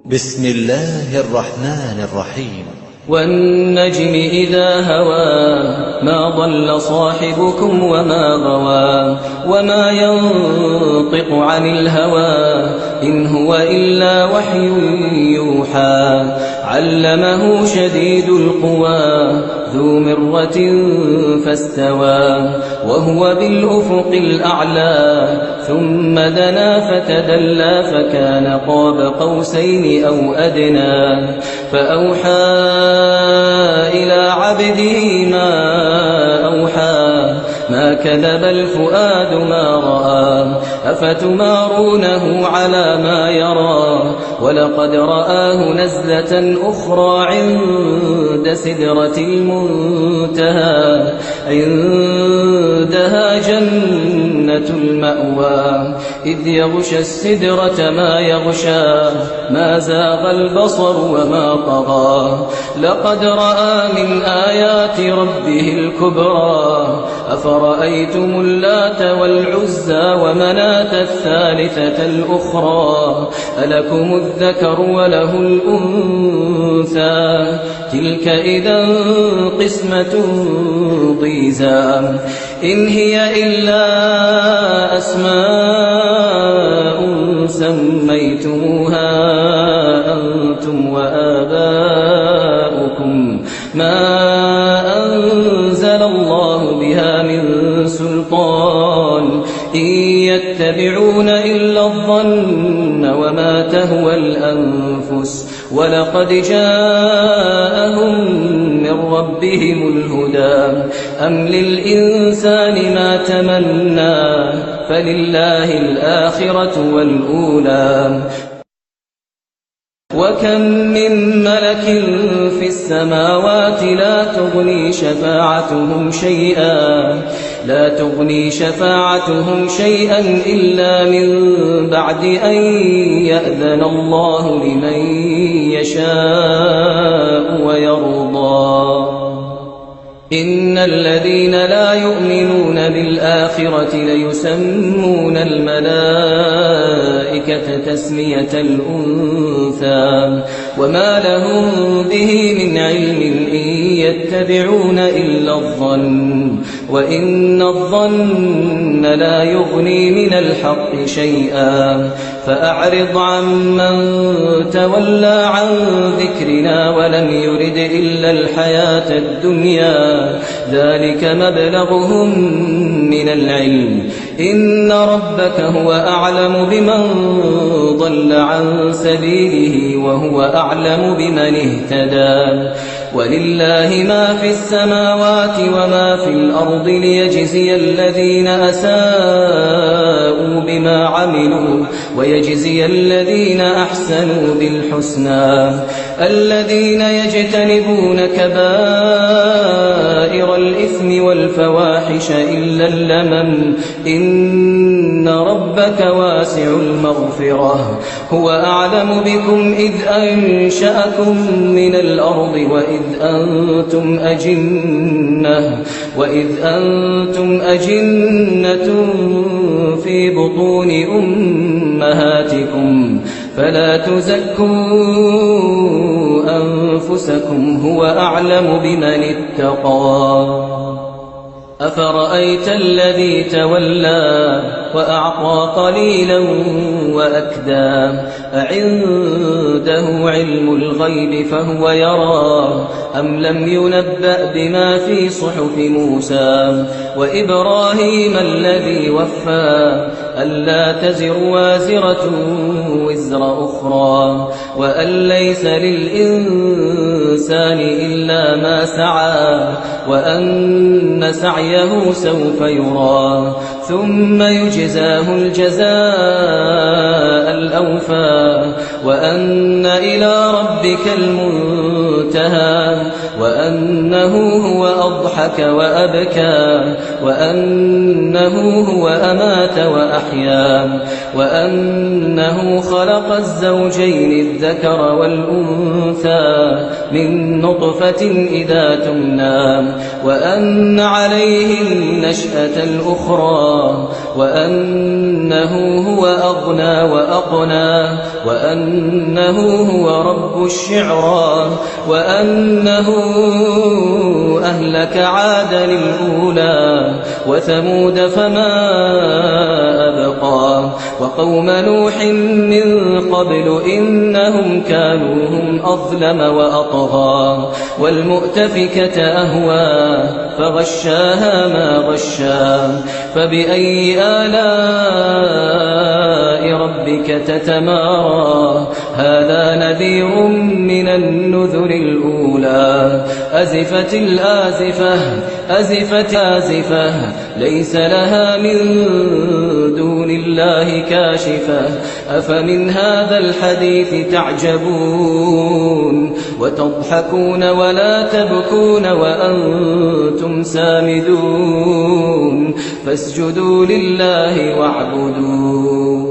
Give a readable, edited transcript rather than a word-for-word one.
بسم الله الرحمن الرحيم. والنجم إذا هوى ما ضل صاحبكم وما غوى وما ينطق عن الهوى إن هو إلا وحي يوحى علمه شديد القوى ذو مرة فاستوى وهو بالأفق الأعلى ثم دنا فتدلى فكان قاب قوسين أو أدنى فأوحى إلى عبده ما أوحى ما كذب الفؤاد ما رأى أفتمارونه على ما يرى ولقد رآه نزلة أخرى عند سدرة المنتهى عندها جنة المأوى إذ يغشى السدرة ما يغشى ما زاغ البصر وما طغى لقد رأى من آيات ربه الكبرى أفرأيتم اللات والعزى ومناة الثالثة الأخرى ألكم الذكر وله الأنثى تلك إذا قسمة ضيزى إن هي إلا أسماء سميتموها أنتم وآباؤكم ما أنزل الله بها من سلطان إن يتبعون إلا الظن وما تهوى الأنفس ولقد جاءهم من ربهم الهدى أم للإنسان ما تمنى فلله الآخرة والأولى وكم من ملك في السماوات لا تغني شفاعتهم شيئا إلا من بعد أن يأذن الله لمن يشاء ويرضى إن الذين لا يؤمنون بالآخرة ليسمون الملائكة تسمية الأنثى وما لهم به من علم إن يتبعون إلا الظن وإن الظن لا يغني من الحق شيئا فأعرض عمن تولى عن ذكرنا ولم يرد إلا الحياة الدنيا ذلك مبلغهم من العلم إن ربك هو أعلم بمن ضل عن سبيله وهو أعلم بمن اهتدى ولله ما في السماوات وما في الأرض ليجزي الذين أساءوا بما عملوا ويجزي الذين أحسنوا بالحسنى الذين يجتنبون كبائر الإثم والفواحش إلا اللمم إن ربك واسع المغفرة هو أعلم بكم إذ أنشأكم من الأرض وإذ أنتم أجنة في بطون أمهاتكم فلا تزكوا أنفسكم هو أعلم بمن اتقى أفرأيت الذي تولى وأعطى قليلا وأكدى أعنده علم الغيب فهو يرى أم لم ينبأ بما في صحف موسى وإبراهيم الذي وفى ألا تزر وازرة وزر أخرى وأن ليس للإنسان إلا ما سعى وأن سعيه سوف يرى ثم يجزاه الجزاء الأوفى وأن إلى ربك المنتهى وأنه هو أضحك وأبكى وأنه هو أمات وأحيا وأنه خلق الزوجين الذكر والأنثى من نطفة إذا تمنى وأن عليه النشأة الأخرى وأنه هو أغنى وأقنى وأنه هو رب الشعرى وأنه أهلك عاد الأولى وثمود فما أبقى وقوم نوح من قبل إنهم كانوا هم أظلم وأطغى والمؤتفكة أهوى فغشاها ما غشا فبأي آلاء ربك تتمارى هذا نذير من النذر الأولى أزفت الآزفة أزفت آزفة ليس لها من دون الله كاشفة أفمن هذا الحديث تعجبون وتضحكون ولا تبكون وأنتم سامدون فاسجدوا لله واعبدوا